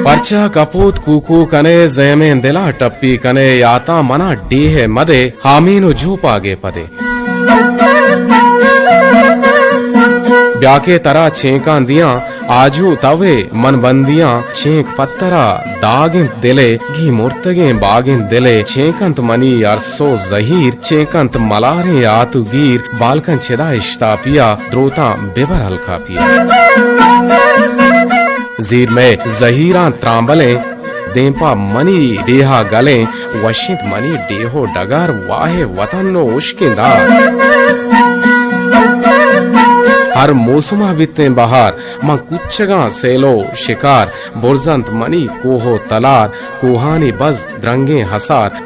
पर्चा कपूत कूकू कने ज़ेमें दिला टप्पी कने याता मना डीहे मदे हामीनु झूपागे पदे ब्याके तरा छेंका दिया आजू तवे मनबंदियां छेंक पत्तरा दागे दिले घी मुर्तगे बागे दिले छेंकंत मनी अरसो जहीर छेंकंत मलारे आतु गीर बालकन छिदा इश्तापिया द्रोता बेबर हल्का पिया जीर में जहीरा त्रांबले देंपा मनी देहा गले वशित मनी डेहो डगार वाहे वतनो उश्किंदा हर मौसमा बितने बहार मां कुच्छगा सेलो शिकार बुरजंत मनी कोहो तलार कोहानी बज द्रंगे हसार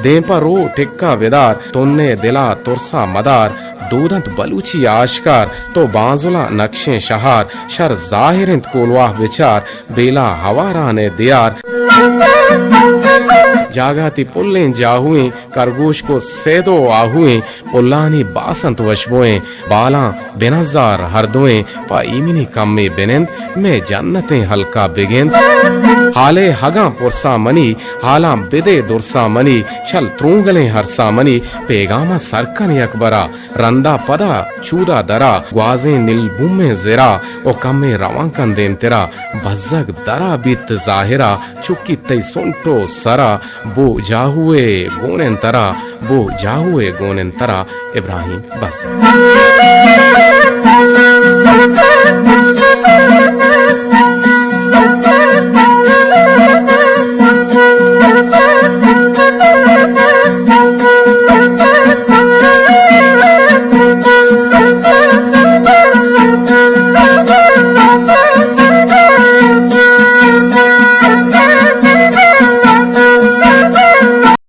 देंपा रो टिक्का विदार तुन्ने दिला तुरसा मदार दूधंत बलूची आशकार तो बाजुला नक्शे शहार शर जाहिरिंत कोलवाह विचार बेला हवारा ने दियार जागाती पुल्लें जाहुए करगोश को सेदो आहुए पुल्लानी बासंत वशवोए बाला बेनजार हरदोए पा इमिनी कम्मे बेनेंद में जन्नतें हल्का बिगेंद हाले हगा पुरसा मनी हाला बिदे दुरसा मनी छल त्रूंगले हरसा मनी पेगामा सरकन यकबरा रंदा पदा चूदा दरा ग्वाजे नीलबुमे जिरा ओ कम्मे रवांकन देन तेरा भज्जक दरा बित जाहिरा चुक्की तई सोंटो सरा बो जाहुए गोनेन तरा बो जाहुए गोनेन तरा इब्राहिम बस